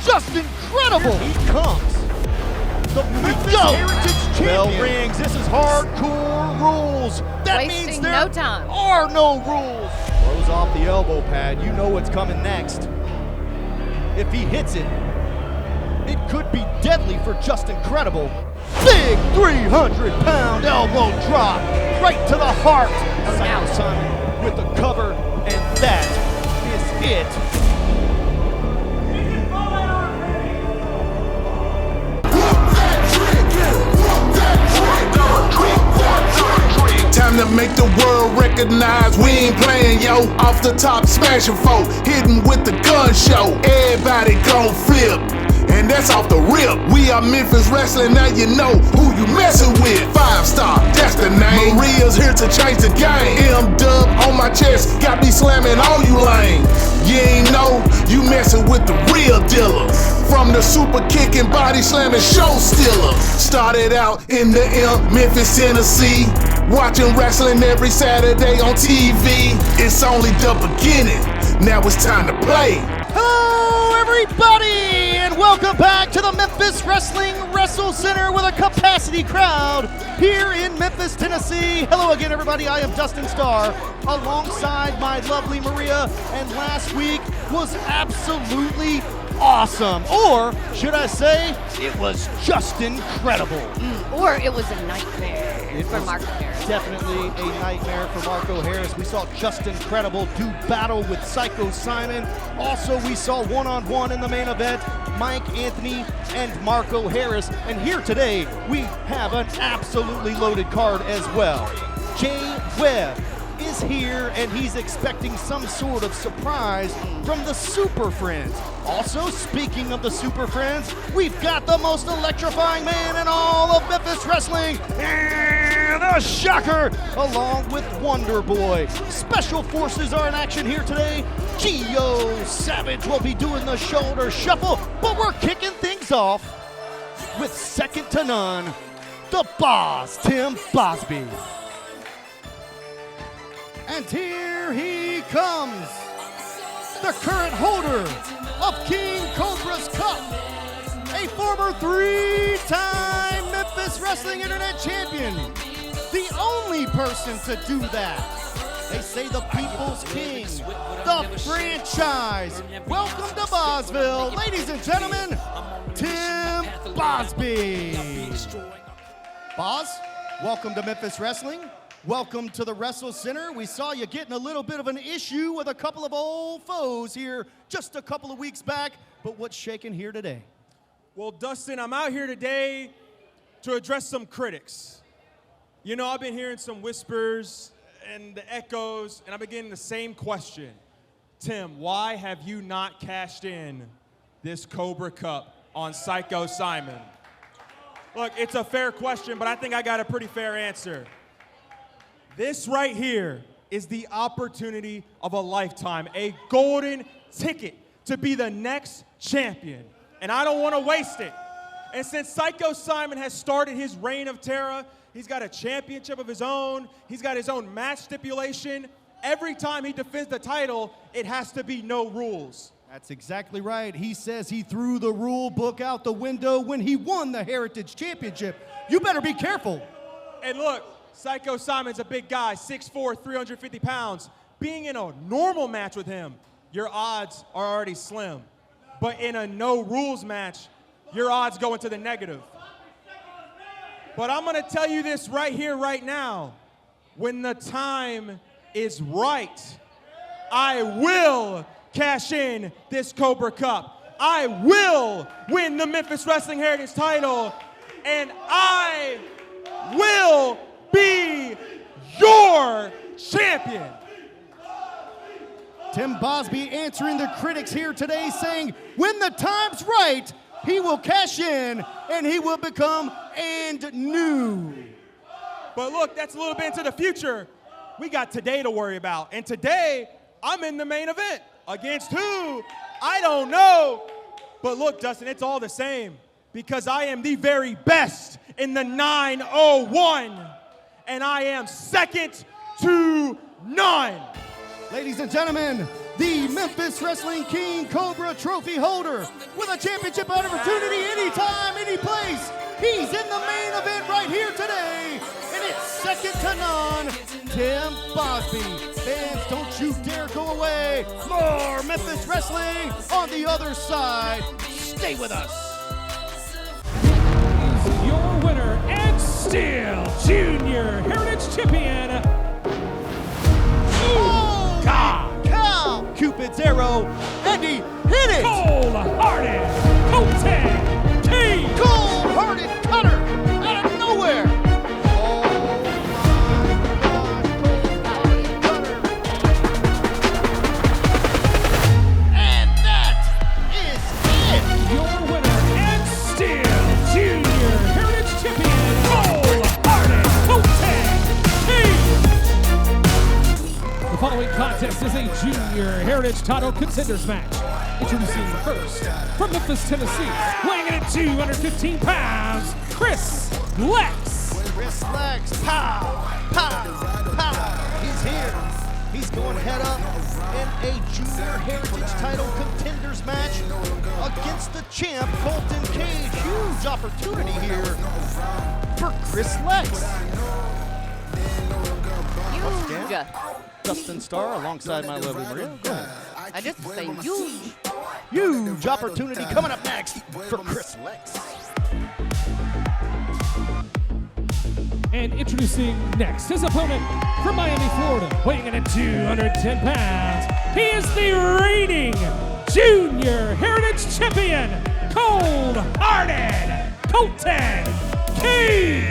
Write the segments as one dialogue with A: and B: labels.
A: just incredible.
B: Here he comes. The Memphis Heritage Champion. Bell rings. This is hardcore rules. That means there are no rules. Throws off the elbow pad. You know what's coming next. If he hits it, it could be deadly for Just Incredible. Big 300-pound elbow drop right to the heart. Psycho Simon with the cover, and that is it.
C: Time to make the world recognize we ain't playing, yo. Off the top, smashing folk, hitting with the gun show. Everybody gon' flip, and that's off the rip. We are Memphis Wrestling, now you know who you messing with. 5-star, that's the name. Maria's here to change the game. M-dub on my chest, got me slamming all you lame. You ain't know, you messing with the real dealer. From the super kicking, body slamming show stealer. Started out in the Memphis, Tennessee. Watching wrestling every Saturday on TV. It's only the beginning, now it's time to play.
B: Hello everybody, and welcome back to the Memphis Wrestling Wrestle Center with a capacity crowd here in Memphis, Tennessee. Hello again everybody, I am Dustin Starr alongside my lovely Maria, and last week was absolutely awesome. Or should I say, it was just incredible.
D: Or it was a nightmare for Marco Harris.
B: Definitely a nightmare for Marco Harris. We saw Just Incredible do battle with Psycho Simon. Also, we saw one-on-one in the main event, Mike Anthony and Marco Harris. And here today, we have an absolutely loaded card as well. Jay Webb is here, and he's expecting some sort of surprise from the Super Friends. Also, speaking of the Super Friends, we've got the most electrifying man in all of Memphis Wrestling, and the Shocker, along with Wonder Boy. Special Forces are in action here today. Gio Savage will be doing the shoulder shuffle, but we're kicking things off with second to none, the boss, Tim Bosby. And here he comes, the current holder of King Cobra's Cup, a former 3-time Memphis Wrestling Internet champion, the only person to do that. They say the People's King, the franchise. Welcome to Bosville, ladies and gentlemen, Tim Bosby. Boss, welcome to Memphis Wrestling. Welcome to the Wrestle Center. We saw you getting a little bit of an issue with a couple of old foes here just a couple of weeks back, but what's shaking here today?
E: Well, Dustin, I'm out here today to address some critics. You know, I've been hearing some whispers and the echoes, and I've been getting the same question. Tim, why have you not cashed in this Cobra Cup on Psycho Simon? Look, it's a fair question, but I think I got a pretty fair answer. This right here is the opportunity of a lifetime, a golden ticket to be the next champion, and I don't want to waste it. And since Psycho Simon has started his reign of terror, he's got a championship of his own, he's got his own match stipulation. Every time he defends the title, it has to be no rules.
B: That's exactly right. He says he threw the rule book out the window when he won the Heritage Championship. You better be careful.
E: And look, Psycho Simon's a big guy, 6'4", 350 pounds. Being in a normal match with him, your odds are already slim. But in a no-rules match, your odds go into the negative. But I'm going to tell you this right here, right now. When the time is right, I will cash in this Cobra Cup. I will win the Memphis Wrestling Heritage title. And I will be your champion.
B: Tim Bosby answering the critics here today, saying when the time's right, he will cash in and he will become and new.
E: But look, that's a little bit into the future. We got today to worry about. And today, I'm in the main event. Against who? I don't know. But look, Dustin, it's all the same because I am the very best in the 901. And I am second to none.
B: Ladies and gentlemen, the Memphis Wrestling King Cobra trophy holder with a championship opportunity anytime, any place. He's in the main event right here today, and it's second to none, Tim Bosby. Fans, don't you dare go away. More Memphis Wrestling on the other side. Stay with us.
A: He's your winner and still Junior Heritage Champion.
B: Oh, God! Cow! Cupid's arrow, and he hit it!
A: Cold-hearted Colton King.
B: Cold-hearted cutter out of nowhere! Oh, my gosh, cold-hearted cutter. And that is it!
A: Your winner and still Junior Heritage Champion. Cold-hearted Colton King. The following contest is a Junior Heritage Title Contenders match. Introducing first, from Memphis, Tennessee, weighing in at 215 pounds, Chris Lex.
B: Chris Lex, pow, pow, pow. He's here. He's going head up in a Junior Heritage Title Contenders match against the champ, Colton Cage. Huge opportunity here for Chris Lex.
D: Huge.
B: Dustin Starr alongside my lovely Maria. Go ahead.
D: I just say huge.
B: Huge opportunity coming up next for Chris Lex.
A: And introducing next, his opponent from Miami, Florida, weighing in at 210 pounds. He is the reigning Junior Heritage Champion, Cold-hearted Colton King.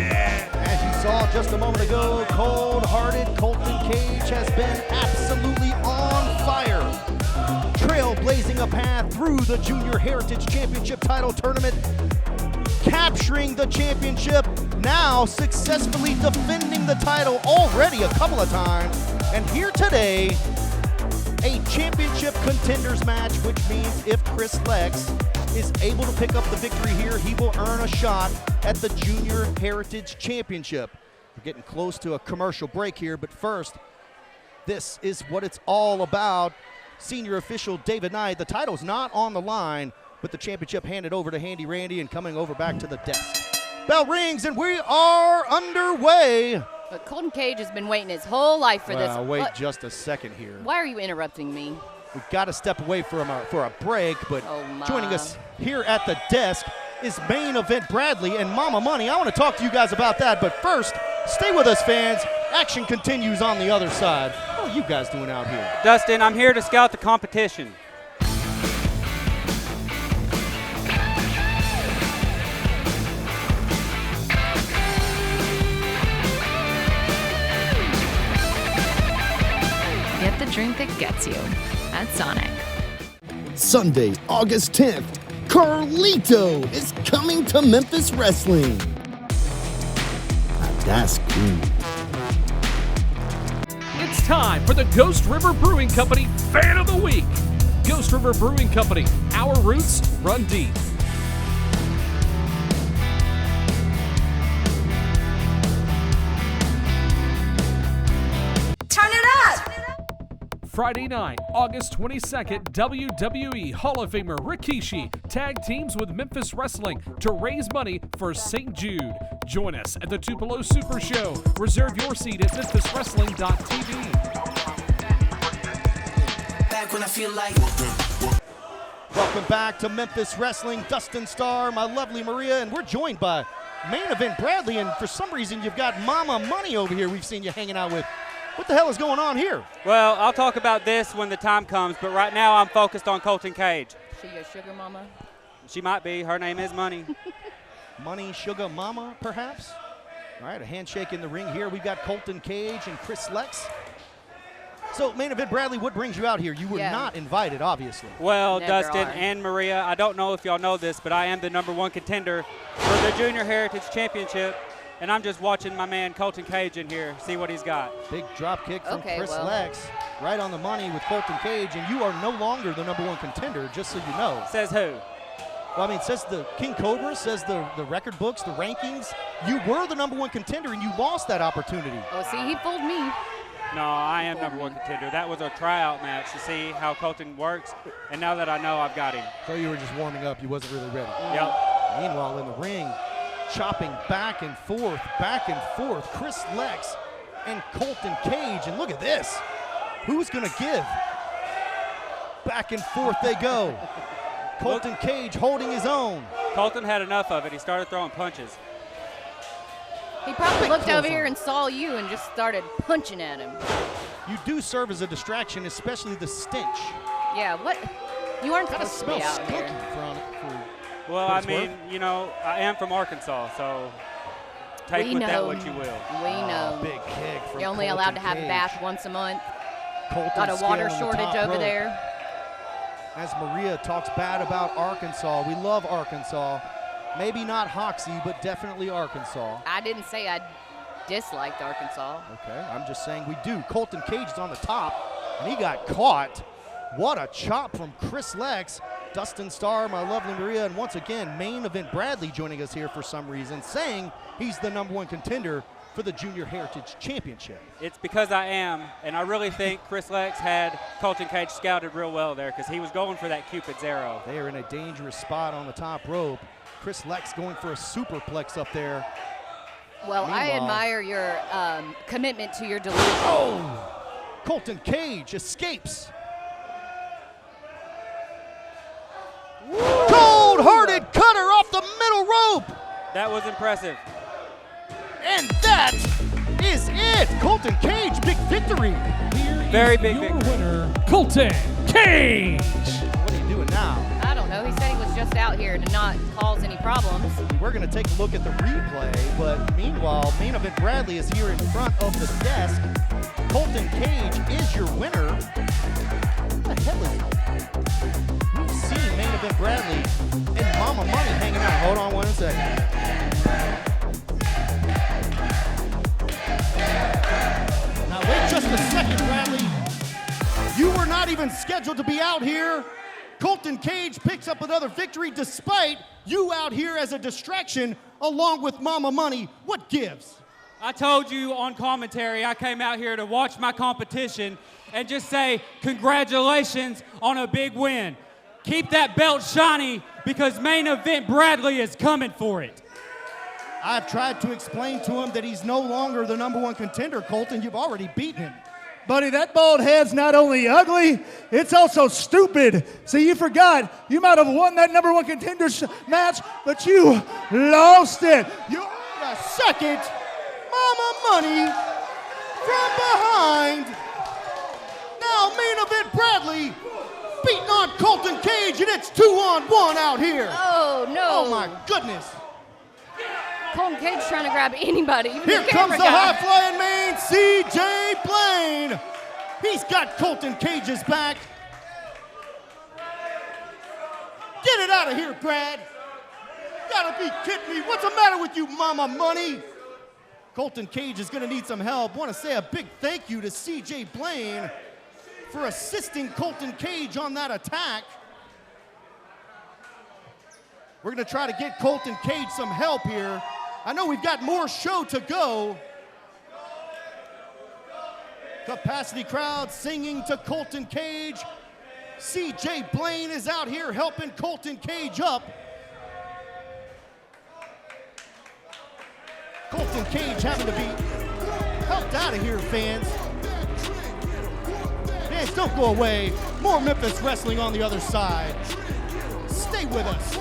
B: As you saw just a moment ago, cold-hearted Colton Cage has been absolutely on fire, trailblazing a path through the Junior Heritage Championship title tournament, capturing the championship, now successfully defending the title already a couple of times, and here today, a championship contenders match, which means if Chris Lex is able to pick up the victory here, he will earn a shot at the Junior Heritage Championship. We're getting close to a commercial break here, but first, this is what it's all about. Senior official David Knight, the title's not on the line, but the championship handed over to Handy Randy and coming over back to the desk. Bell rings and we are underway.
D: But Colton Cage has been waiting his whole life for this.
B: Wait
D: What?
B: just a second here.
D: Why are you interrupting me?
B: We've got to step away for a break, but
D: Oh, my.
B: joining us here at the desk is Main Event Bradley and Mama Money. I want to talk to you guys about that, but first, stay with us, fans. Action continues on the other side. What are you guys doing out here?
F: Dustin, I'm here to scout the competition.
G: Get the drink that gets you at Sonic.
H: Sunday, August 10th, Carlito is coming to Memphis Wrestling. Now that's cool.
A: It's time for the Ghost River Brewing Company Fan of the Week. Ghost River Brewing Company, our roots run deep.
I: Turn it up!
A: Friday night, August 22nd, WWE Hall of Famer Rikishi tag teams with Memphis Wrestling to raise money for St. Jude. Join us at the Tupelo SuperShow. Reserve your seat at memphiswrestling.tv.
I: Back when I feel like
B: Welcome back to Memphis Wrestling. Dustin Starr, my lovely Maria, and we're joined by Main Event Bradley, and for some reason you've got Mama Money over here we've seen you hanging out with. What the hell is going on here?
F: Well, I'll talk about this when the time comes, but right now I'm focused on Colton Cage.
D: She your sugar mama?
F: She might be. Her name is Money.
B: Money Sugar Mama, perhaps? All right, a handshake in the ring here. We've got Colton Cage and Chris Lex. So, Main Event Bradley, what brings you out here? You were not invited, obviously.
F: Well,
D: Never
F: Dustin
D: are.
F: and Maria, I don't know if y'all know this, but I am the #1 contender for the Junior Heritage Championship, and I'm just watching my man Colton Cage in here, see what he's got.
B: Big drop kick from
D: Okay,
B: Chris
D: well.
B: Lex, right on the money with Colton Cage, and you are no longer the #1 contender, just so you know.
F: Says who?
B: Well, I mean, says the King Cobra, says the record books, the rankings. You were the #1 contender, and you lost that opportunity.
D: Oh, see, he fooled me.
F: No, I am number 1 contender. That was a tryout match to see how Colton works, and now that I know, I've got him.
B: So you were just warming up. You wasn't really ready.
F: Yep.
B: Meanwhile, in the ring, chopping back and forth, Chris Lex and Colton Cage. And look at this. Who's going to give? Back and forth they go. Colton Cage holding his own.
F: Colton had enough of it. He started throwing punches.
D: He probably looked over here and saw you and just started punching at him.
B: You do serve as a distraction, especially the stench.
D: Yeah, what? You aren't
B: Kind of
D: supposed to be
B: smells
D: out here.
B: skunky.
F: Well, I mean, you know, I am from Arkansas, so take
D: We
F: with that
D: know.
F: what you will.
D: We know.
B: Big kick from
D: You're only
B: Colton
D: allowed to have a
B: Cage.
D: bath once a month.
B: Colton
D: Got a water
B: scared on the
D: shortage
B: top
D: over
B: rope.
D: there.
B: As Maria talks bad about Arkansas. We love Arkansas. Maybe not Hoxie, but definitely Arkansas.
D: I didn't say I disliked Arkansas.
B: Okay, I'm just saying we do. Colton Cage is on the top, and he got caught. What a chop from Chris Lex. Dustin Starr, my lovely Maria, and once again, Main Event Bradley joining us here for some reason, saying he's the number 1 contender for the Junior Heritage Championship.
F: It's because I am, and I really think Chris Lex had Colton Cage scouted real well there because he was going for that Cupid's arrow.
B: They are in a dangerous spot on the top rope. Chris Lex going for a superplex up there.
D: Well, I
B: Meanwhile-
D: admire your commitment to your delusion.
B: Oh! Colton Cage escapes. Cold-hearted cutter off the middle rope.
F: That was impressive.
B: And that is it. Colton Cage, big victory.
F: Very big
A: Your
F: victory.
A: winner, Colton Cage.
B: What are you doing now?
D: I don't know. He said he was just out here to not cause any problems.
B: We're going to take a look at the replay, but meanwhile, Main Event Bradley is here in front of the desk. Colton Cage is your winner. What the hell is it? We've seen Main Event Bradley and Mama Money hanging out. Hold on 1 second. Now wait just a second, Bradley. You were not even scheduled to be out here. Colton Cage picks up another victory despite you out here as a distraction along with Mama Money. What gives?
F: I told you on commentary I came out here to watch my competition and just say congratulations on a big win. Keep that belt shiny because Main Event Bradley is coming for it.
B: I've tried to explain to him that he's no longer the number 1 contender, Colton. You've already beaten him.
J: Buddy, that bald head's not only ugly, it's also stupid. See, you forgot. You might have won that number 1 contender match, but you lost it.
B: You're a second. Mama Money from behind. Now Main Event Bradley beating on Colton Cage, and it's 2-on-1 out here.
D: Oh, no.
B: Oh, my goodness.
D: Colton Cage trying to grab anybody. Even
B: Here
D: the
B: comes
D: camera
B: the
D: guy.
B: high-flying main, C.J. Blaine. He's got Colton Cage's back. Get it out of here, Brad. Gotta be kidding me. What's the matter with you, Mama Money? Colton Cage is gonna need some help. Want to say a big thank you to C.J. Blaine for assisting Colton Cage on that attack. We're gonna try to get Colton Cage some help here. I know we've got more show to go. Capacity crowd singing to Colton Cage. C.J. Blaine is out here helping Colton Cage up. Colton Cage having to be helped out of here, fans. Fans, don't go away. More Memphis Wrestling on the other side. Stay with us.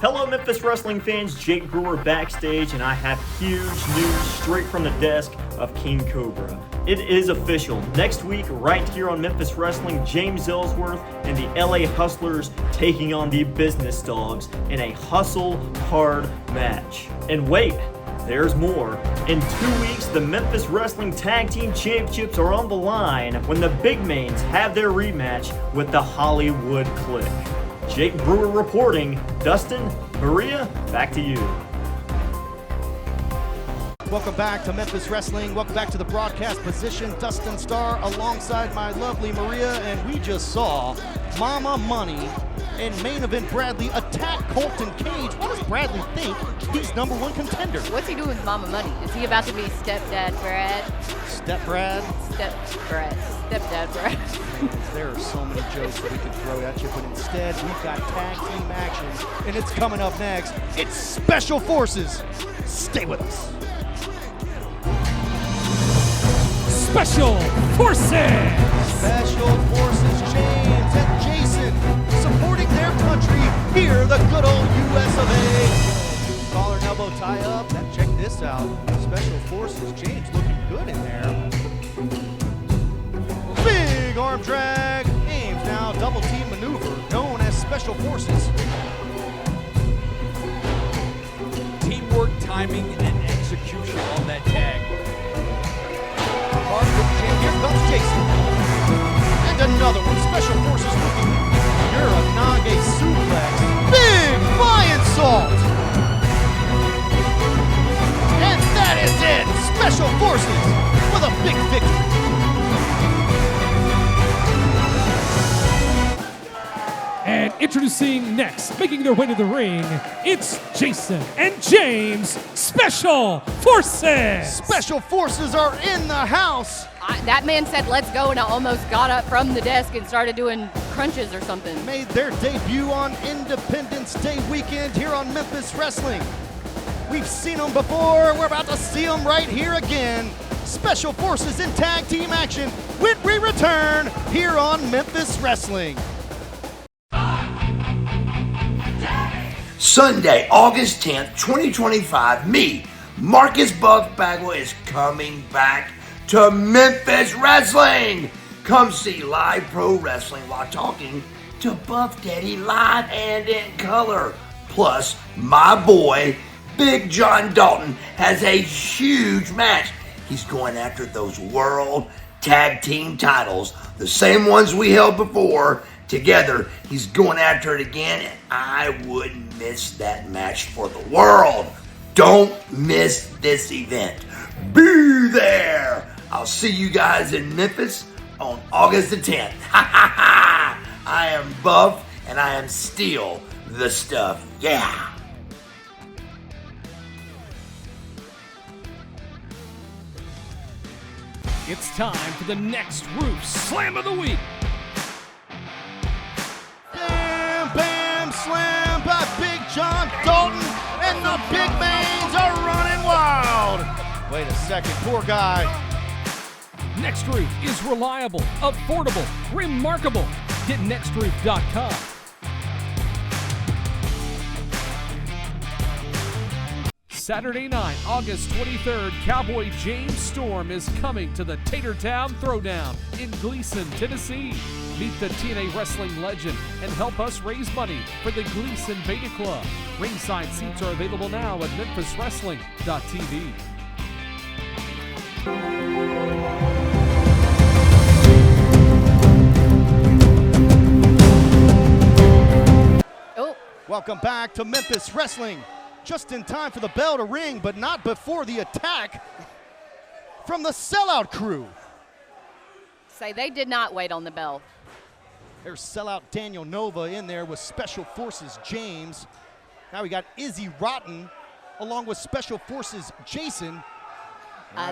K: Hello Memphis Wrestling fans, Jake Brewer backstage, and I have huge news straight from the desk of King Cobra. It is official. Next week, right here on Memphis Wrestling, James Ellsworth and the LA Hustlers taking on the Business Dogs in a hustle hard match. And wait, there's more. In 2 weeks, the Memphis Wrestling Tag Team Championships are on the line when the Big Mains have their rematch with the Hollywood Clique. Jake Brewer reporting. Dustin, Maria, back to you.
B: Welcome back to Memphis Wrestling. Welcome back to the broadcast position. Dustin Starr alongside my lovely Maria, and we just saw Mama Money and main event Bradley attack Colton Cage. What does Bradley think he's #1 contender?
D: What's he doing with Mama Money? Is he about to be Stepdad Brad?
B: Step Brad?
D: Stepdad Brad.
B: There are so many jokes that we could throw at you, but instead we've got tag team action, and it's coming up next. It's Special Forces. Stay with us.
A: Special Forces!
B: Special Forces James and Jason supporting their country here, the good old US of A. Collar and elbow tie up. Now check this out. Special Forces James looking good in there. Big arm drag. Ames now double team maneuver known as Special Forces.
L: Teamwork, timing, and execution on that tag.
B: Here comes Jason. And another one. Special Forces looking. Uranage suplex. Big Lion Salt. And that is it. Special Forces with a big victory.
A: And introducing next, making their way to the ring, it's Jason and James, Special Forces!
B: Special Forces are in the house.
D: That man said, let's go, and I almost got up from the desk and started doing crunches or something.
B: Made their debut on Independence Day weekend here on Memphis Wrestling. We've seen them before. We're about to see them right here again. Special Forces in tag team action when we return here on Memphis Wrestling.
M: Sunday, August 10th, 2025, me, Marcus Buff Bagwell, is coming back to Memphis Wrestling. Come see live pro wrestling while talking to Buff Daddy live and in color. Plus, my boy, Big John Dalton, has a huge match. He's going after those World Tag Team titles, the same ones we held before. Together, he's going after it again, and I wouldn't miss that match for the world. Don't miss this event. Be there. I'll see you guys in Memphis on August the 10th. I am Buff, and I am still the stuff. Yeah.
A: It's time for the next Roof Slam of the Week.
B: Bam, bam, slam by Big John Dalton, and the big mains are running wild. Wait a second, poor guy.
A: Next Roof is reliable, affordable, remarkable. Get nextroof.com. Saturday night, August 23rd, Cowboy James Storm is coming to the Tatertown Throwdown in Gleason, Tennessee. Meet the TNA Wrestling legend and help us raise money for the Gleason Beta Club. Ringside seats are available now at memphiswrestling.tv.
B: Welcome back to Memphis Wrestling. Just in time for the bell to ring, but not before the attack from the Sellout Crew.
D: Say they did not wait on the bell.
B: There's Sellout Daniel Nova in there with Special Forces James. Now we got Izzy Rotten along with Special Forces Jason.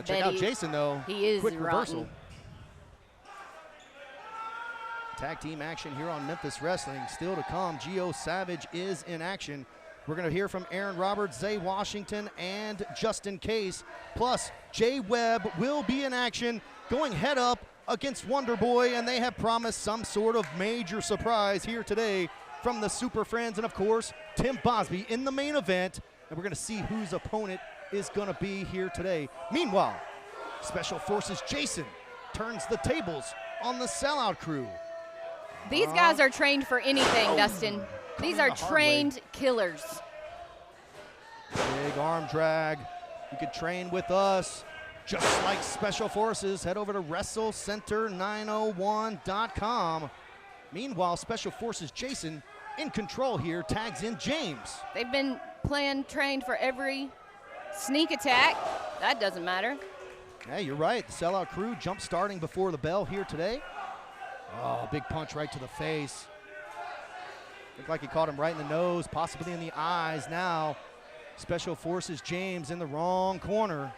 B: Check out Jason though.
D: He is
B: quick
D: rotten.
B: Reversal. Tag team action here on Memphis Wrestling. Still to come, Gio Savage is in action. We're going to hear from Aaron Roberts, Zay Washington, and Justin Case. Plus, Jay Webb will be in action, going head up against Wonder Boy, and they have promised some sort of major surprise here today from the Super Friends, and of course, Tim Bosby in the main event, and we're going to see whose opponent is going to be here today. Meanwhile, Special Forces Jason turns the tables on the Sellout Crew.
D: These guys are trained for anything, Dustin. These are trained killers.
B: Big arm drag. You could train with us, just like Special Forces. Head over to WrestleCenter901.com. Meanwhile, Special Forces Jason in control here, tags in James.
D: They've been trained for every sneak attack. That doesn't matter.
B: Yeah, you're right. The Sellout Crew jump starting before the bell here today. Oh, big punch right to the face. Looked like he caught him right in the nose, possibly in the eyes. Now, Special Forces James in the wrong corner.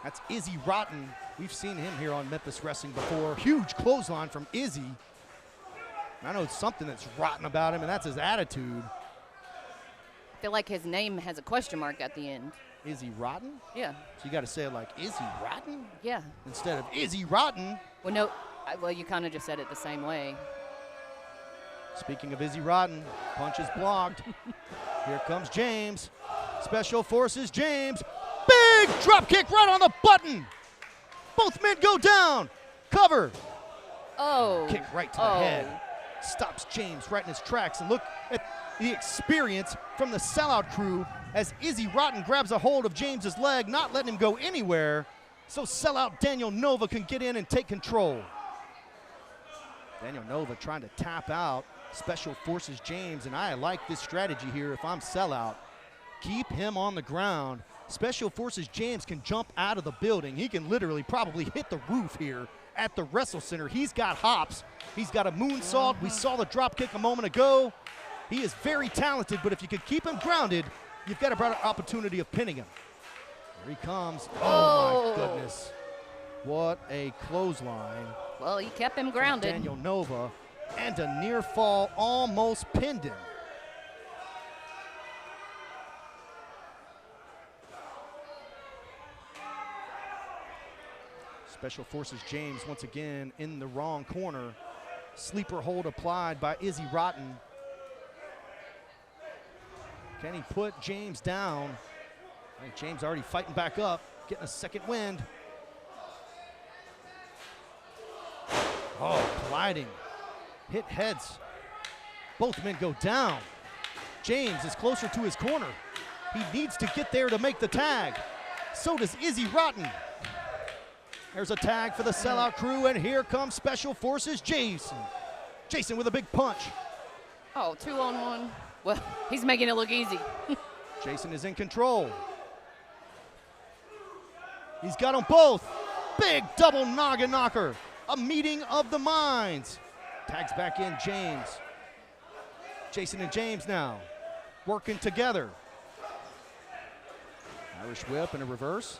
B: That's Izzy Rotten. We've seen him here on Memphis Wrestling before. Huge clothesline from Izzy. I know it's something that's rotten about him, and that's his attitude.
D: I feel like his name has a question mark at the end.
B: Izzy Rotten?
D: Yeah.
B: So you got to say it like Izzy Rotten?
D: Yeah.
B: Instead of Izzy Rotten.
D: Well, no. Well, you kind of just said it the same way.
B: Speaking of Izzy Rotten, punch is blocked. Here comes James. Special Forces James. Big drop kick right on the button. Both men go down. Cover.
D: Oh.
B: Kick right to the head. Stops James right in his tracks. And look at the experience from the Sellout crew as Izzy Rotten grabs a hold of James's leg, not letting him go anywhere, so Sellout Daniel Nova can get in and take control. Daniel Nova trying to tap out Special Forces James, and I like this strategy here if I'm Sellout. Keep him on the ground. Special Forces James can jump out of the building. He can literally probably hit the roof here at the Wrestle Center. He's got hops. He's got a moonsault. We saw the drop kick a moment ago. He is very talented, but if you can keep him grounded, you've got a better opportunity of pinning him. Here he comes. Oh, my goodness. What a clothesline.
D: Well, he kept him grounded.
B: Daniel Nova, and a near fall almost pinned him. Special Forces James once again in the wrong corner. Sleeper hold applied by Izzy Rotten. Can he put James down? I think James already fighting back up, getting a second wind. Oh, colliding. Hit heads. Both men go down. James is closer to his corner. He needs to get there to make the tag. So does Izzy Rotten. There's a tag for the Sellout crew, and here comes Special Forces Jason. Jason with a big punch.
D: Oh, 2-on-1. Well, he's making it look easy.
B: Jason is in control. He's got them both. Big double noggin knocker. A meeting of the minds. Tags back in James. Jason and James now working together. Irish whip and a reverse.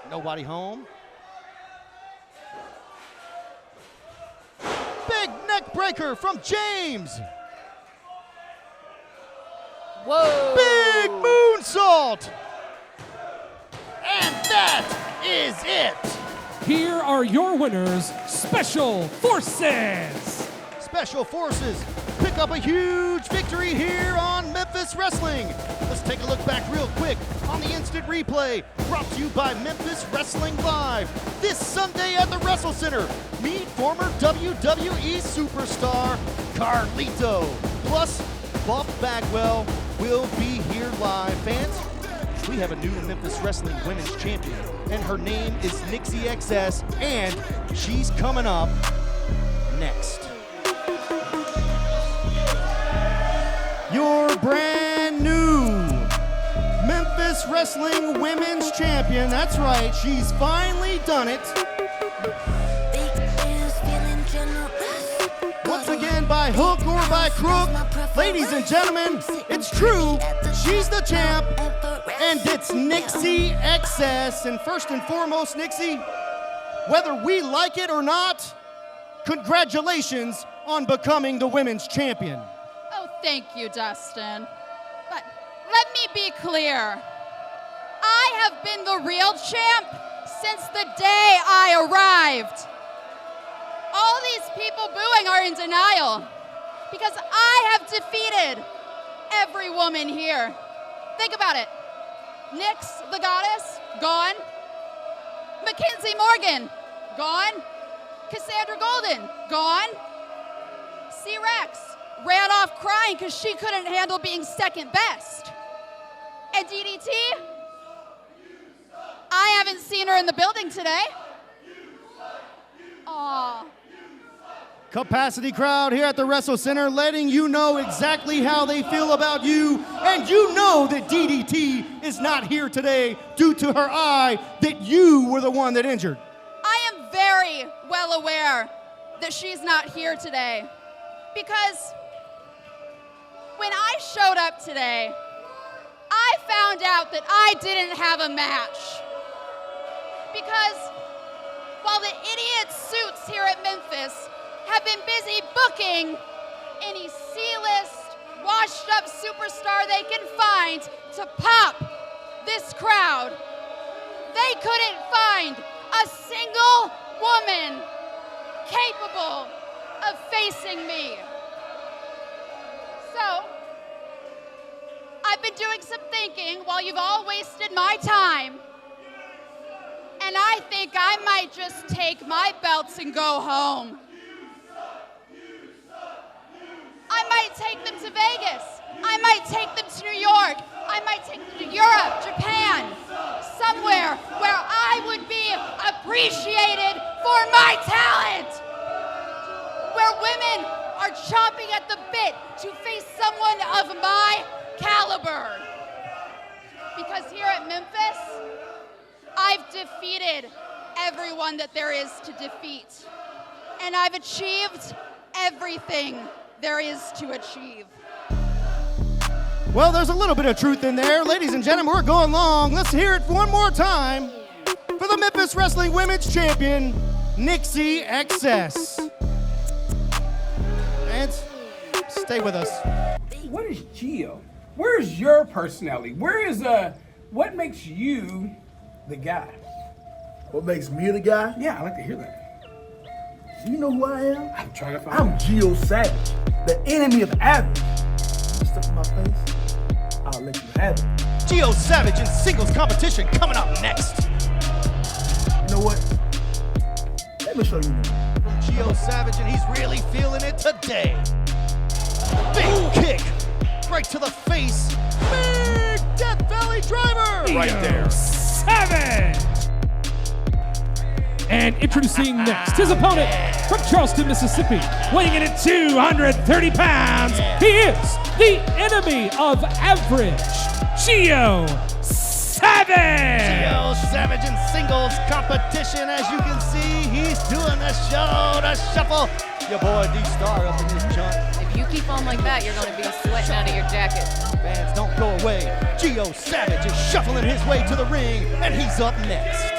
B: Nobody home. Big neck breaker from James.
D: Whoa.
B: Big moonsault. And that is it.
A: Here are your winners, Special Forces.
B: Special Forces pick up a huge victory here on Memphis Wrestling. Let's take a look back real quick on the instant replay brought to you by Memphis Wrestling Live. This Sunday at the Wrestle Center, meet former WWE superstar Carlito. Plus, Buff Bagwell will be here live. Fans, we have a new Memphis Wrestling Women's Champion, and her name is Nixie XS, and she's coming up next. Your brand new Memphis Wrestling Women's Champion. That's right, she's finally done it. Once again, by hook or by crook, ladies and gentlemen, it's true, she's the champ, and it's Nixie XS. And first and foremost, Nixie, whether we like it or not, congratulations on becoming the women's champion.
N: Oh, thank you, Dustin. But let me be clear. I have been the real champ since the day I arrived. All these people booing are in denial because I have defeated every woman here. Think about it. Nyx, the goddess, gone. Mackenzie Morgan, gone. Cassandra Golden, gone. C-Rex ran off crying because she couldn't handle being second best. And DDT, I haven't seen her in the building today. Aww.
B: Capacity crowd here at the Wrestle Center letting you know exactly how they feel about you. And you know that DDT is not here today due to her eye, that you were the one that injured.
N: I am very well aware that she's not here today because when I showed up today, I found out that I didn't have a match. Because while the idiot suits here at Memphis have been busy booking any C-list, washed-up superstar they can find to pop this crowd, they couldn't find a single woman capable of facing me. So, I've been doing some thinking while you've all wasted my time, and I think I might just take my belts and go home. I might take them to Vegas. I might take them to New York. I might take them to Europe, Japan, somewhere where I would be appreciated for my talent, where women are chomping at the bit to face someone of my caliber. Because here at Memphis, I've defeated everyone that there is to defeat, and I've achieved everything there is to achieve.
B: Well, there's a little bit of truth in there. Ladies and gentlemen, we're going long. Let's hear it one more time for the Memphis Wrestling Women's Champion, Nixie XS. And stay with us.
O: What is Gio? Where is your personality? Where is what makes you the guy?
P: What makes me the guy?
O: Yeah, I'd like to hear that.
P: You know who I am?
O: I'm trying to find
P: I'm Gio Savage, the enemy of average. Stuff in my face, I'll let you have it.
B: Gio Savage in singles competition coming up next.
P: You know what? Let me show you now.
B: From Gio Savage, and he's really feeling it today. Big kick right to the face. Big Death Valley driver.
A: Right there. Savage. And introducing next, his opponent from Charleston, Mississippi, weighing in at 230 pounds, he is the enemy of average, Gio Savage!
B: Gio Savage in singles competition. As you can see, he's doing the shoulder shuffle. Your boy D-Star up in his junk.
D: If you keep on like that, you're going to be sweating out of your jacket.
B: Fans, don't go away. Gio Savage is shuffling his way to the ring, and he's up next.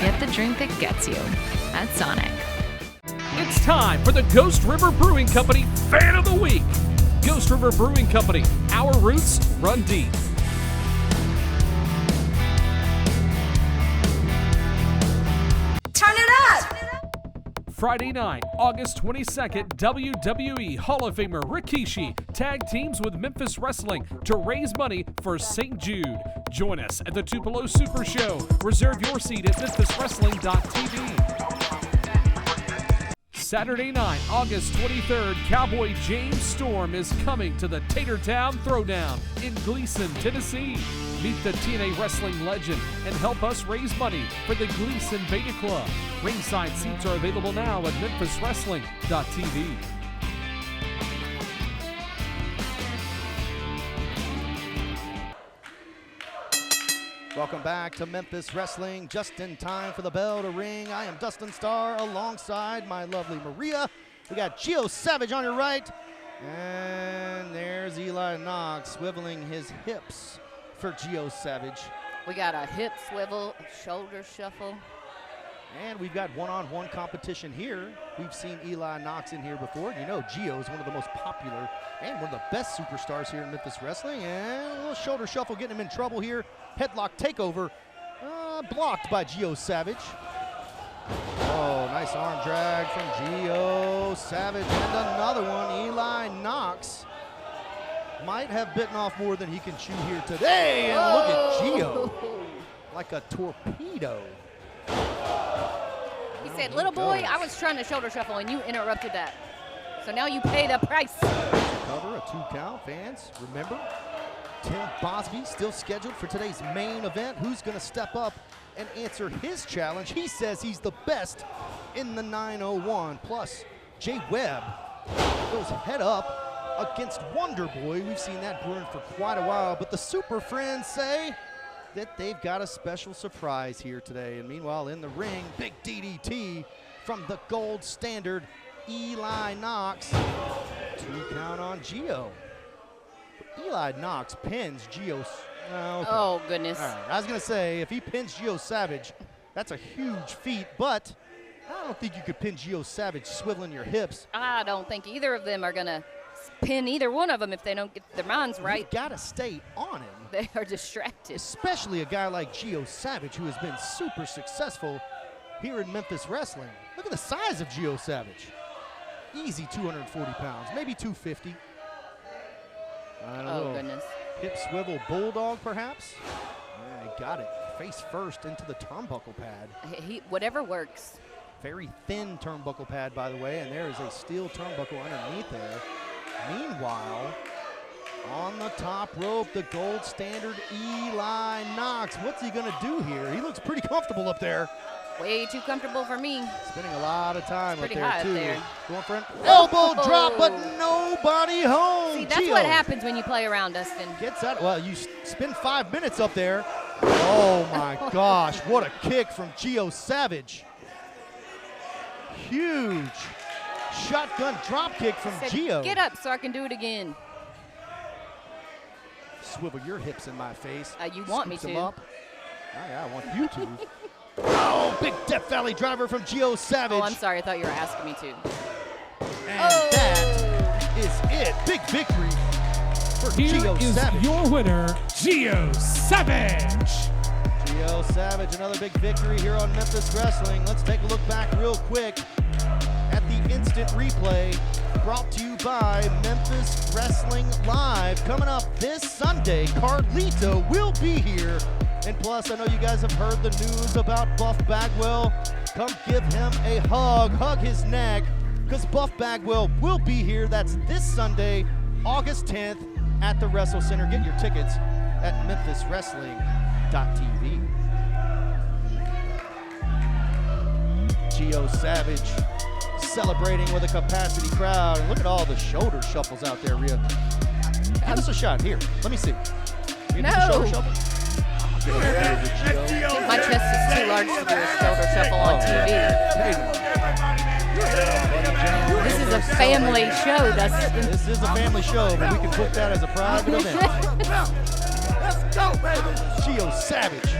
G: Get the drink that gets you at Sonic.
A: It's time for the Ghost River Brewing Company Fan of the Week. Ghost River Brewing Company, our roots run deep.
I: Turn it up!
A: Friday night, August 22nd, WWE Hall of Famer Rikishi tag teams with Memphis Wrestling to raise money for St. Jude. Join us at the Tupelo SuperShow. Reserve your seat at memphiswrestling.tv. Saturday night, August 23rd, Cowboy James Storm is coming to the Tatertown Throwdown in Gleason, Tennessee. Meet the TNA Wrestling legend and help us raise money for the Gleason Beta Club. Ringside seats are available now at memphiswrestling.tv.
B: Welcome back to Memphis Wrestling, just in time for the bell to ring. I am Dustin Starr alongside my lovely Maria. We got Gio Savage on your right, and there's Eli Knox swiveling his hips for Gio Savage.
D: We got a hip swivel, a shoulder shuffle.
B: And we've got one-on-one competition here. We've seen Eli Knox in here before. You know Gio is one of the most popular and one of the best superstars here in Memphis Wrestling. And a little shoulder shuffle getting him in trouble here. Headlock takeover, blocked by Gio Savage. Oh, nice arm drag from Gio Savage. And another one, Eli Knox. Might have bitten off more than he can chew here today. And look at Gio, like a torpedo.
D: He said, little boy, I was trying to shoulder shuffle and you interrupted that. So now you pay the price.
B: Cover, a 2 count, fans. Remember, Tim Bosby still scheduled for today's main event. Who's going to step up and answer his challenge? He says he's the best in the 901. Plus, Jay Webb goes head up against Wonder Boy. We've seen that brewing for quite a while, but the Super Friends say that they've got a special surprise here today. And meanwhile, in the ring, big DDT from the gold standard, Eli Knox. 2 count on Gio. Eli Knox pins Gio. Okay.
D: Oh, goodness.
B: All right. I was going to say, if he pins Gio Savage, that's a huge feat, but I don't think you could pin Gio Savage swiveling your hips.
D: I don't think either of them are going to pin either one of them if they don't get their minds right.
B: You got to stay on him.
D: They are distracted.
B: Especially a guy like Gio Savage, who has been super successful here in Memphis Wrestling. Look at the size of Gio Savage. Easy 240 pounds, maybe 250. I don't know.
D: Goodness.
B: Hip swivel bulldog, perhaps? Yeah, he got it. Face first into the turnbuckle pad.
D: Whatever works.
B: Very thin turnbuckle pad, by the way, and there is a steel turnbuckle underneath there. Meanwhile, on the top rope, the gold standard Eli Knox. What's he gonna do here? He looks pretty comfortable up there.
D: Way too comfortable for me.
B: Spending a lot of time up there,
D: high
B: too.
D: Up there.
B: Going for an elbow drop, but nobody home.
D: See, that's
B: Gio
D: what happens when you play around, Dustin.
B: Gets out. Well, you spend 5 minutes up there. Oh, my gosh. What a kick from Gio Savage. Huge shotgun drop kick from Gio.
D: Get up so I can do it again.
B: Swivel your hips in my face.
D: You want me
B: Scoops
D: to.
B: him up. Oh, yeah, I want you to. Oh, big Death Valley driver from Gio Savage.
D: Oh, I'm sorry. I thought you were asking me to.
B: And that is it. Big victory for Gio
A: Here is
B: Savage.
A: your winner, Gio Savage.
B: Gio Savage, another big victory here on Memphis Wrestling. Let's take a look back real quick at the instant replay brought to you by Memphis Wrestling Live. Coming up this Sunday, Carlito will be here. And plus, I know you guys have heard the news about Buff Bagwell. Come give him a hug, hug his neck, because Buff Bagwell will be here. That's this Sunday, August 10th at the Wrestle Center. Get your tickets at memphiswrestling.tv. Gio Savage celebrating with a capacity crowd. And look at all the shoulder shuffles out there, Rhea. Give us a shot. Here, let me see. You
D: No.
B: do the shoulder shuffle?
D: My chest is too large to do a shoulder shuffle on TV. This is a family show, Dustin.
B: This is a family show, but we can book that as a private event.
C: Let's go, baby.
B: Gio Savage,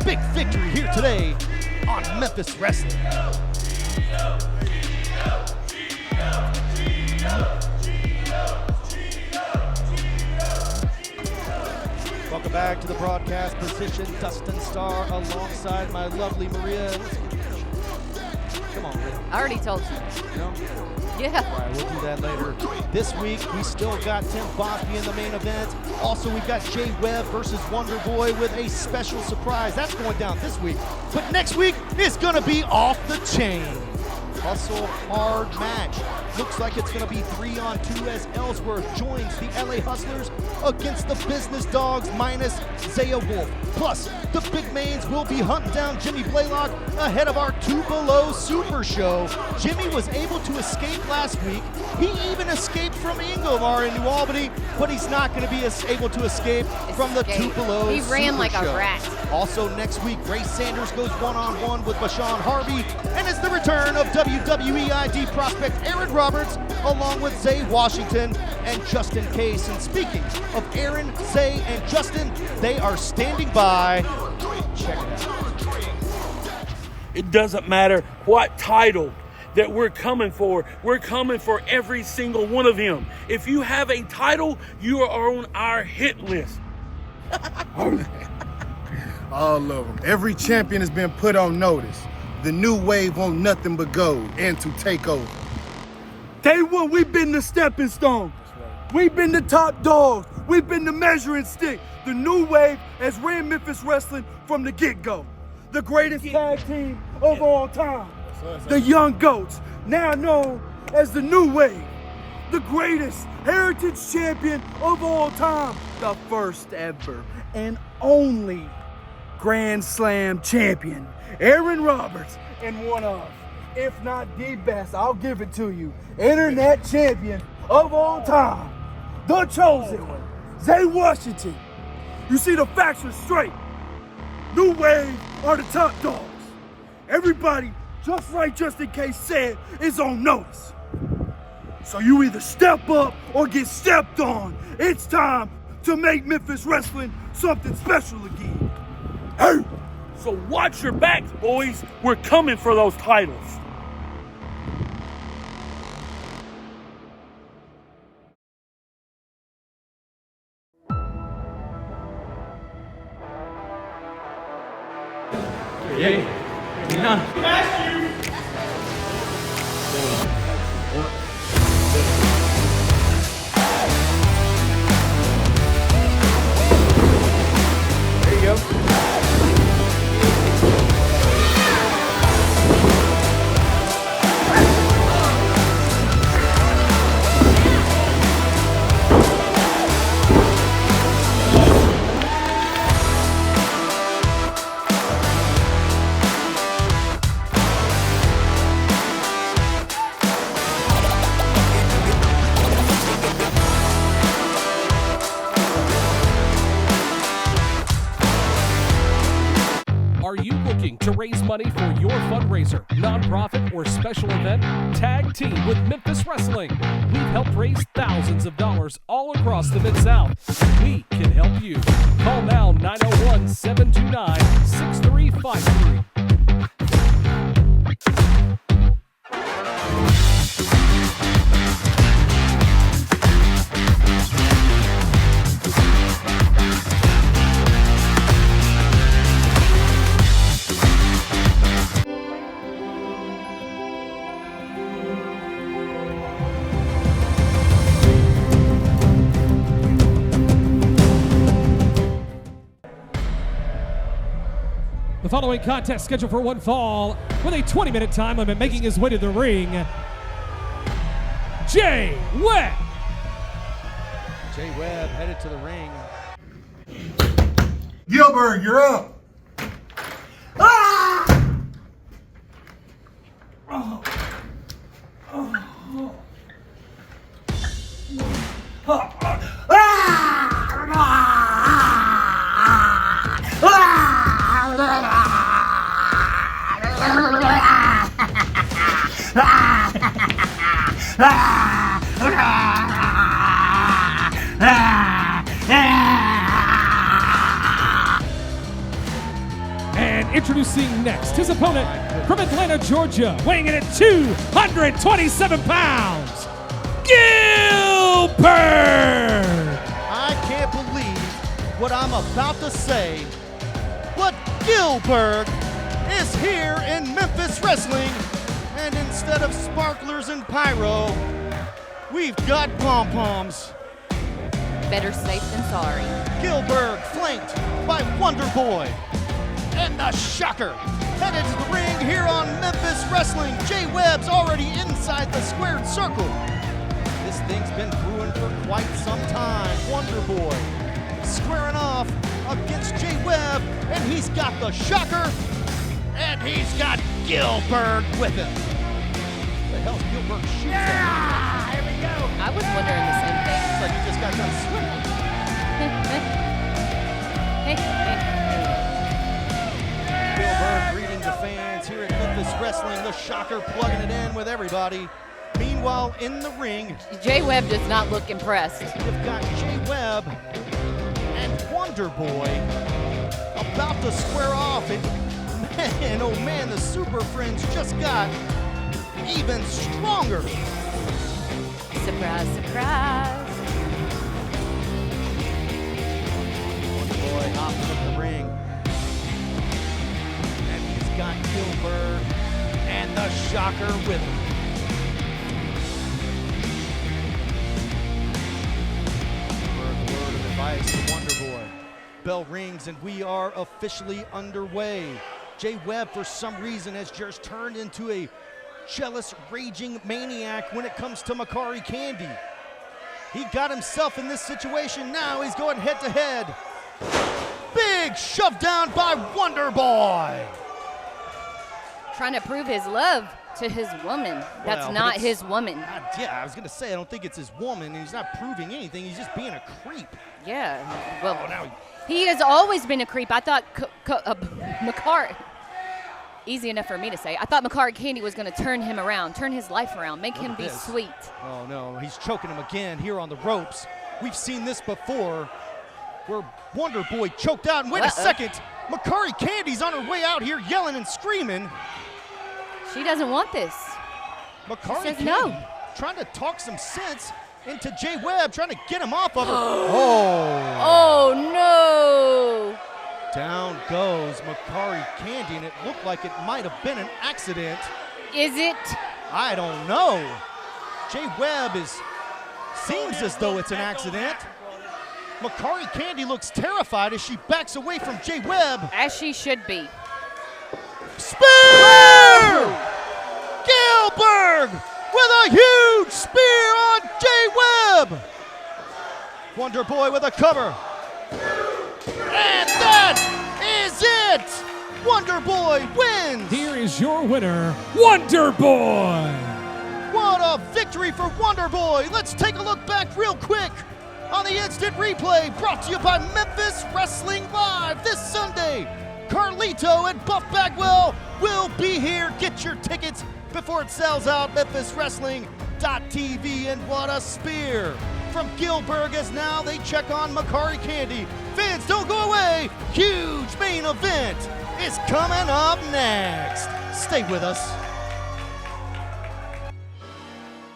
B: big victory here today on Memphis Wrestling. Welcome back to the broadcast position. Dustin Starr alongside my lovely Maria. Come on, Maria.
D: I already told you.
B: No?
D: Yeah.
B: All right, we'll do that later. This week, we still got Tim Bosby in the main event. Also, we've got Jay Webb versus Wonder Boy with a special surprise. That's going down this week. But next week is going to be off the chain. Hustle hard match. Looks like it's going to be 3-on-2 as Ellsworth joins the LA Hustlers against the Business Dogs minus Zaya Wolf. Plus, the big mains will be hunting down Jimmy Blaylock ahead of our Tupelo SuperShow. Jimmy was able to escape last week. He even escaped from Ingomar in New Albany, but he's not going to be able to escape from the Tupelo
D: He ran like a
B: SuperShow.
D: rat.
B: Also next week, Grace Sanders goes one-on-one with Bashan Harvey, and it's the return of WWE ID prospect Aaron Roberts, along with Zay Washington and Justin Case. And speaking of Aaron, Zay, and Justin, they are standing by. Check it out.
Q: It doesn't matter what title that we're coming for. We're coming for every single one of them. If you have a title, you are on our hit list.
R: All of them. Every champion has been put on notice. The new wave want nothing but gold and to take over.
Q: Day one, we've been the stepping stone. We've been the top dogs. We've been the measuring stick. The new wave has ran Memphis Wrestling from the get-go. The greatest tag team of all time. The Young Goats, now known as the new wave. The greatest heritage champion of all time. The first ever and only Grand Slam champion, Aaron Roberts, and one of, if not the best, I'll give it to you, internet champion of all time, the chosen, Zay Washington. You see, the facts are straight. New Wave are the top dogs. Everybody, just like Just In Case said, is on notice. So you either step up or get stepped on. It's time to make Memphis Wrestling something special again. Hey!
S: So watch your backs, boys. We're coming for those titles.
F: Yeah.
B: There you go.
A: Are you looking to raise money for your fundraiser, nonprofit, or special event? Tag team with Memphis Wrestling. We've helped raise thousands of dollars all across the Mid-South. We can help you. Call now 901-729-6353. The following contest scheduled for one fall with a 20-minute time limit, making his way to the ring, Jay Webb.
B: Jay Webb headed to the ring.
Q: Gillberg, you're up. Ah! Oh. Oh. Oh.
A: And introducing next, his opponent from Atlanta, Georgia, weighing in at 227 pounds, Gillberg!
B: I can't believe what I'm about to say, but Gillberg is here in Memphis Wrestling, and instead of sparklers and pyro, we've got pom-poms.
D: Better safe than sorry.
B: Gillberg flanked by Wonder Boy and the Shocker. Headed to the ring here on Memphis Wrestling. Jay Webb's already inside the squared circle. This thing's been brewing for quite some time. Wonder Boy squaring off against Jay Webb, and he's got the Shocker, and he's got Gillberg with him. The hell's Gillberg shooting? Yeah! Here we go.
D: I was wondering the same thing.
B: It's like you just got done swimming. Gillberg greeting the fans here at Memphis Wrestling. The Shocker plugging it in with everybody. Meanwhile, in the ring,
D: Jay Webb does not look impressed.
B: you've got Jay Webb and Wonder Boy about to square off. And man, oh man, the Super Friends just got even stronger.
D: Surprise, surprise.
B: Wonder Boy hopping up the ring. And he's got Gillberg and the Shocker with him. Word of advice to Wonder Boy. Bell rings and we are officially underway. Jay Webb, for some reason, has just turned into a jealous, raging maniac when it comes to Makari Candy. He got himself in this situation. Now he's going head to head. Big shove down by Wonder Boy.
D: Trying to prove his love to his woman. That's
B: Well,
D: not
B: but
D: his woman.
B: Yeah, I was going to say, I don't think it's his woman, and he's not proving anything. He's just being a creep.
D: Yeah. Well,
B: now
D: he has always been a creep. I thought Makari, easy enough for me to say, I thought Makari Candy was going to turn him around, turn his life around, make him be sweet.
B: Oh, no, he's choking him again here on the ropes. We've seen this before where Wonder Boy choked out. And wait a second, Makari Candy's on her way out here yelling and screaming.
D: She doesn't want this.
B: Makari
D: says
B: Candy
D: no.
B: trying to talk some sense into Jay Webb, trying to get him off of her.
D: Oh, no.
B: Down goes Makari Candy, and it looked like it might have been an accident.
D: Is it?
B: I don't know. Jay Webb seems as though it's an accident. Makari Candy looks terrified as she backs away from Jay Webb.
D: As she should be.
B: Spear! Gillberg with a huge spear on Jay Webb. Wonder Boy with a cover. And that is it! Wonder Boy wins!
A: Here is your winner, Wonder Boy!
B: What a victory for Wonder Boy! Let's take a look back real quick on the instant replay brought to you by Memphis Wrestling Live this Sunday. Carlito and Buff Bagwell will be here. Get your tickets before it sells out. MemphisWrestling.tv, and what a spear from Gillberg as now they check on Makari Candy. Fans, don't go away. Huge main event is coming up next. Stay with us.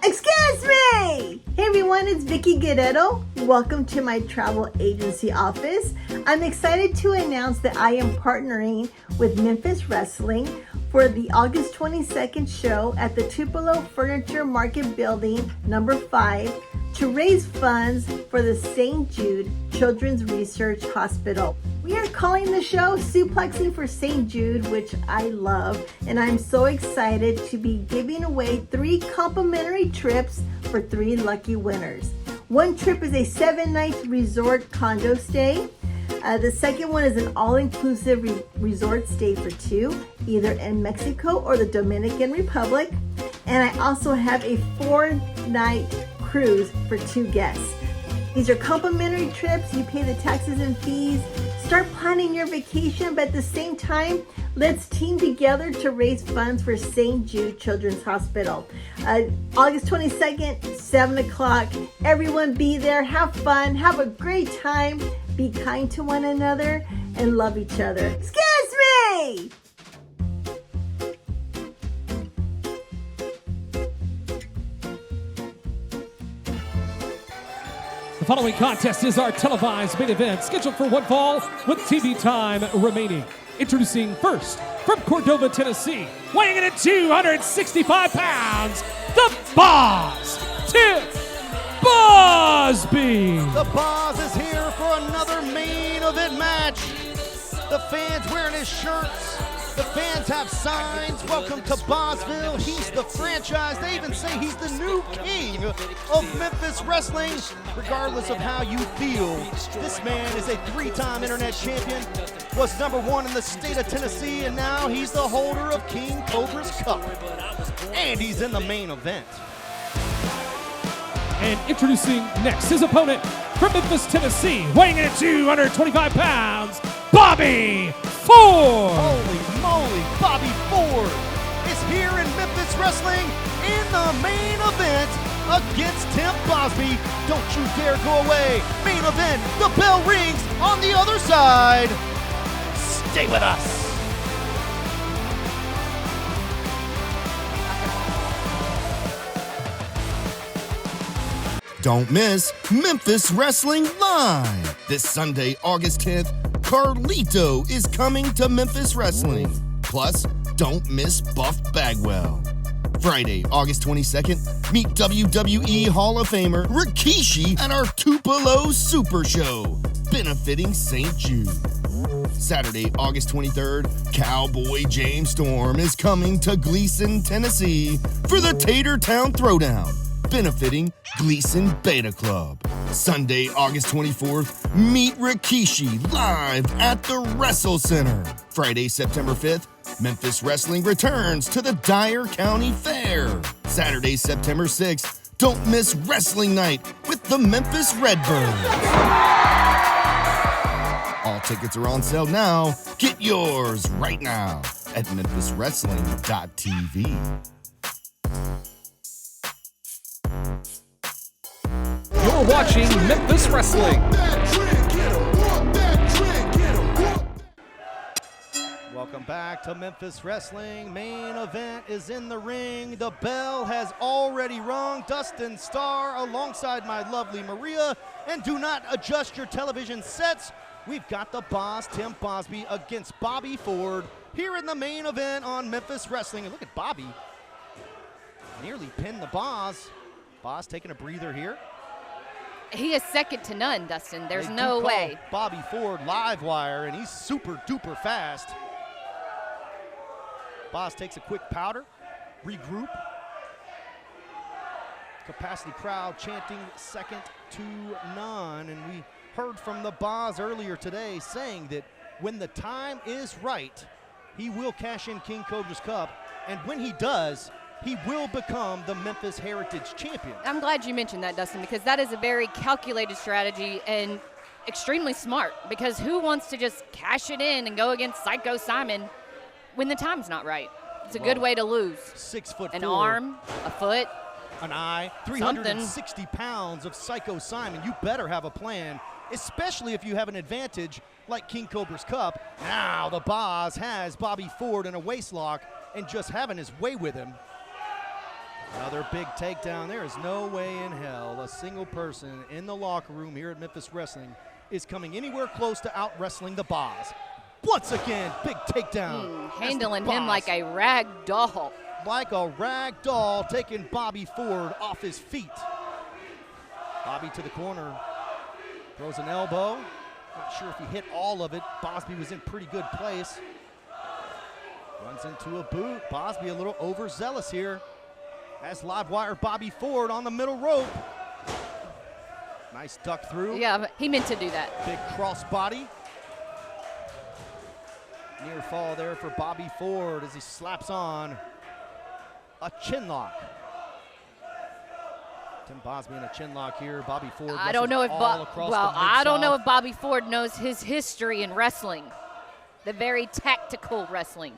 T: Excuse me! Hey everyone, it's Vicky Guerrero. Welcome to my travel agency office. I'm excited to announce that I am partnering with Memphis Wrestling for the August 22nd show at the Tupelo Furniture Market Building number 5 to raise funds for the St. Jude Children's Research Hospital. We are calling the show Suplexing for St. Jude, which I love, and I'm so excited to be giving away 3 complimentary trips for 3 lucky winners. One trip is a 7-night resort condo stay. The second one is an all-inclusive resort stay for 2, either in Mexico or the Dominican Republic. And I also have a 4-night cruise for 2 guests. These are complimentary trips. You pay the taxes and fees. Start planning your vacation, but at the same time, let's team together to raise funds for St. Jude Children's Hospital. August 22nd, 7 o'clock. Everyone be there. Have fun. Have a great time. Be kind to one another and love each other. Excuse me!
A: The following contest is our televised main event, scheduled for one fall with TV time remaining. Introducing first, from Cordova, Tennessee, weighing in at 265 pounds, the Boss, Tim Bosby.
B: The Boss is here for another main event match. The fans wearing his shirts. The fans have signs. Welcome to Bosville. He's the franchise. They even say he's the new king of Memphis Wrestling. Regardless of how you feel, this man is a 3-time internet champion, was #1 in the state of Tennessee, and now he's the holder of King Cobra's Cup. And he's in the main event.
A: And introducing next, his opponent from Memphis, Tennessee, weighing in at 225 pounds, Bobby Ford.
B: Holy moly, Bobby Ford is here in Memphis Wrestling in the main event against Tim Bosby. Don't you dare go away. Main event, the bell rings on the other side. Stay with us.
H: Don't miss Memphis Wrestling Live. This Sunday, August 10th, Carlito is coming to Memphis Wrestling. Plus, don't miss Buff Bagwell. Friday, August 22nd, meet WWE Hall of Famer Rikishi at our Tupelo SuperShow, benefiting St. Jude. Saturday, August 23rd, Cowboy James Storm is coming to Gleason, Tennessee for the Tater Town Throwdown, benefiting Gleason Beta Club. Sunday, August 24th, meet Rikishi live at the Wrestle Center. Friday, September 5th, Memphis Wrestling returns to the Dyer County Fair. Saturday, September 6th. Don't miss Wrestling Night with the Memphis Redbirds. All tickets are on sale now. Get yours right now at memphiswrestling.tv.
A: You're watching Memphis Wrestling.
B: Welcome back to Memphis Wrestling. Main event is in the ring. The bell has already rung. Dustin Starr alongside my lovely Maria. And do not adjust your television sets. We've got the boss, Tim Bosby, against Bobby Ford here in the main event on Memphis Wrestling. And look at Bobby. Nearly pinned the boss. Boss taking a breather here.
D: He is second to none, Dustin. There's
B: They
D: no
B: do call
D: way.
B: Bobby Ford live wire, and he's super duper fast. Boss takes a quick powder, regroup. Capacity crowd chanting second to none. And we heard from the boss earlier today saying that when the time is right, he will cash in King Cobra's Cup. And when he does, he will become the Memphis Heritage Champion.
D: I'm glad you mentioned that, Dustin, because that is a very calculated strategy and extremely smart, because who wants to just cash it in and go against Psycho Simon when the time's not right? It's a good way to lose.
B: 6'4".
D: An arm, a foot,
B: an eye, 360 pounds of Psycho Simon. You better have a plan, especially if you have an advantage like King Cobra's Cup. Now the boss has Bobby Ford in a waistlock and just having his way with him. Another big takedown. There is no way in hell a single person in the locker room here at Memphis Wrestling is coming anywhere close to out-wrestling the boss. Once again, big takedown.
D: Handling him like a rag doll.
B: Like a rag doll, taking Bobby Ford off his feet. Bobby to the corner, throws an elbow. Not sure if he hit all of it. Bosby was in pretty good place. Runs into a boot. Bosby a little overzealous here. Has live wire Bobby Ford on the middle rope. Nice duck through.
D: Yeah, but he meant to do that.
B: Big cross body. Near fall there for Bobby Ford as he slaps on a chin lock. Tim Bosby in a chin lock here. Bobby Ford.
D: I don't know if Bobby Ford knows his history in wrestling, the very tactical wrestling.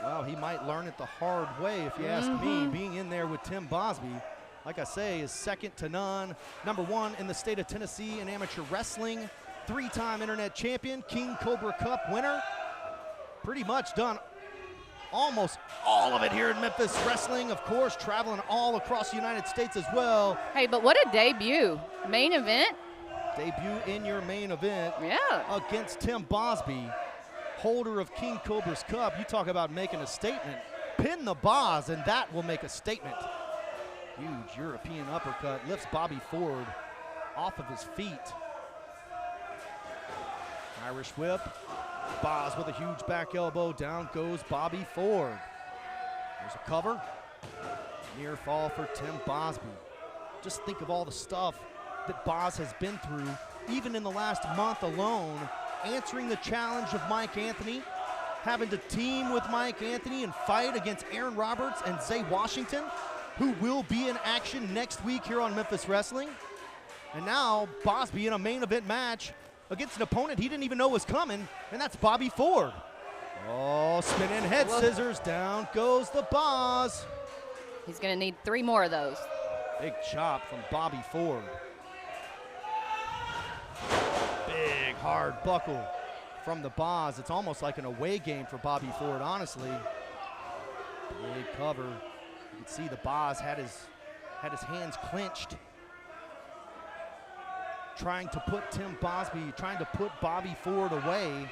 B: Well, he might learn it the hard way, if you ask me. Being in there with Tim Bosby, like I say, is second to none. Number one in the state of Tennessee in amateur wrestling. 3-time internet champion, King Cobra Cup winner. Pretty much done almost all of it here in Memphis Wrestling. Of course, traveling all across the United States as well.
D: Hey, but what a debut. Main event.
B: Debut in your main event.
D: Yeah.
B: Against Tim Bosby, holder of King Cobra's Cup. You talk about making a statement. Pin the boss, and that will make a statement. Huge European uppercut. Lifts Bobby Ford off of his feet. Irish whip. Boz with a huge back elbow. Down goes Bobby Ford. There's a cover. Near fall for Tim Bosby. Just think of all the stuff that Boz has been through, even in the last month alone. Answering the challenge of Mike Anthony, having to team with Mike Anthony and fight against Aaron Roberts and Zay Washington, who will be in action next week here on Memphis Wrestling. And now Bosby in a main event match against an opponent he didn't even know was coming, and that's Bobby Ford. Oh, spinning head scissors. Down goes the boss.
D: He's going to need 3 more of those.
B: Big chop from Bobby Ford. Big hard buckle from the boss. It's almost like an away game for Bobby Ford, honestly. Big cover. You can see the boss had his hands clenched, trying to put Tim Bosby, trying to put Bobby Ford away.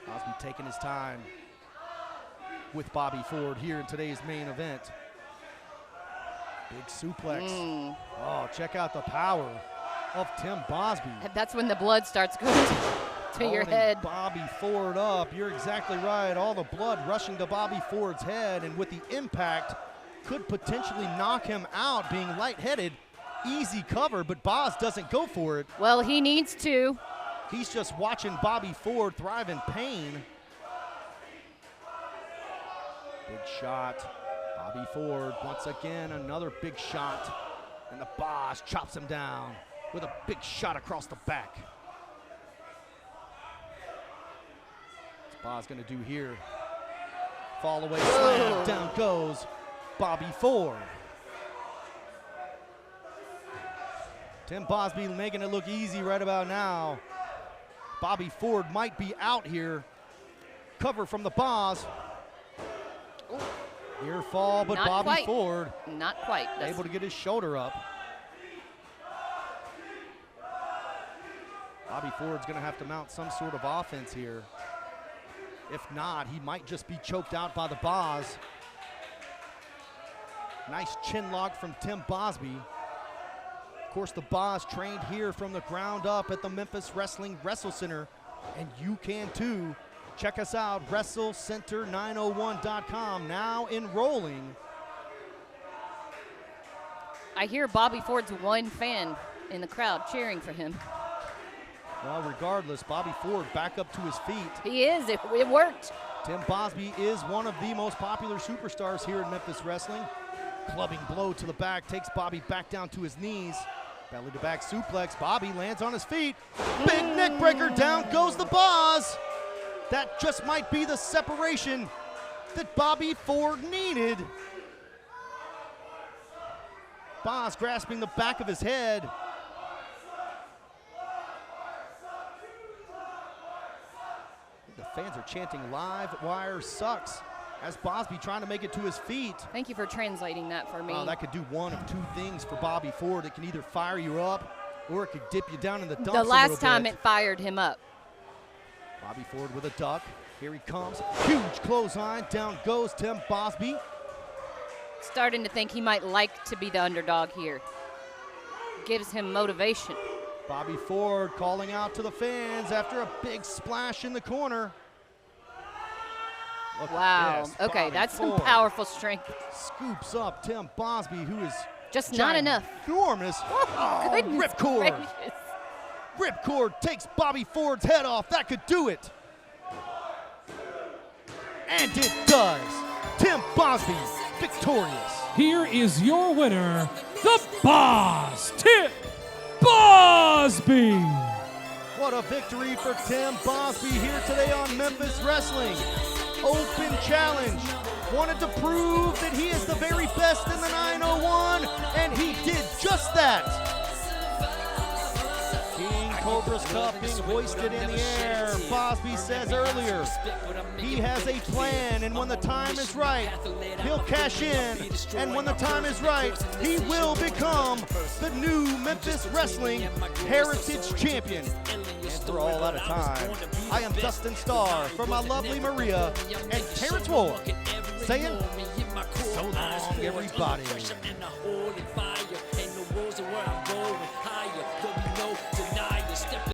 B: Bosby taking his time with Bobby Ford here in today's main event. Big suplex. Oh, check out the power of Tim Bosby.
D: That's when the blood starts going to your head.
B: Bobby Ford up. You're exactly right. All the blood rushing to Bobby Ford's head, and with the impact, could potentially knock him out, being lightheaded. Easy cover, but Boz doesn't go for it.
D: Well, he needs to.
B: He's just watching Bobby Ford thrive in pain. Big shot. Bobby Ford, once again, another big shot. And the Boss chops him down with a big shot across the back. What's Boss gonna do here? Fall away slam, down goes Bobby Ford. Tim Bosby making it look easy right about now. Bobby Ford might be out here. Cover from the Boss. Near fall, but
D: Not
B: Bobby
D: quite.
B: Ford
D: Not quite.
B: able to get his shoulder up. Bobby Ford's gonna have to mount some sort of offense here. If not, he might just be choked out by the Boss. Nice chin lock from Tim Bosby. Of course, the Boss trained here from the ground up at the Memphis Wrestling Wrestle Center, and you can too. Check us out, WrestleCenter901.com, now enrolling.
D: I hear Bobby Ford's one fan in the crowd cheering for him.
B: Well, regardless, Bobby Ford back up to his feet.
D: He is. It worked.
B: Tim Bosby is one of the most popular superstars here in Memphis Wrestling. Clubbing blow to the back takes Bobby back down to his knees. Belly to back suplex. Bobby lands on his feet. Big neck breaker. Down goes the Boss. That just might be the separation that Bobby Ford needed. Boss grasping the back of his head. The fans are chanting "Live Wire sucks" as Bosby trying to make it to his feet.
D: Thank you for translating that for me.
B: That could do one of two things for Bobby Ford. It can either fire you up or it could dip you down in the dumps
D: The last
B: a little
D: time
B: bit.
D: it fired him up.
B: Bobby Ford with a duck. Here he comes. Huge clothesline. Down goes Tim Bosby.
D: Starting to think he might like to be the underdog here. Gives him motivation.
B: Bobby Ford calling out to the fans after a big splash in the corner. Look at
D: Wow.
B: this.
D: Okay,
B: Bobby
D: that's some
B: Ford
D: powerful strength.
B: Scoops up Tim Bosby, who is
D: just not enough.
B: Enormous.
D: Oh, goodness
B: ripcord.
D: gracious.
B: Ripcord takes Bobby Ford's head off. That could do it. And it does. Tim Bosby victorious.
A: Here is your winner, the Boss, Tim Bosby.
B: What a victory for Tim Bosby here today on Memphis Wrestling. Open challenge. Wanted to prove that he is the very best in the 901, and he did just that. King Cobra's cup being hoisted in the air. Bosby says earlier, he has a plan, and when the time is right, he'll cash in. And when the time is right, he will become the new Memphis Wrestling Heritage Champion. And we're all out of time. I am Dustin Starr for my lovely Maria and Terrence Ward saying, so long, everybody.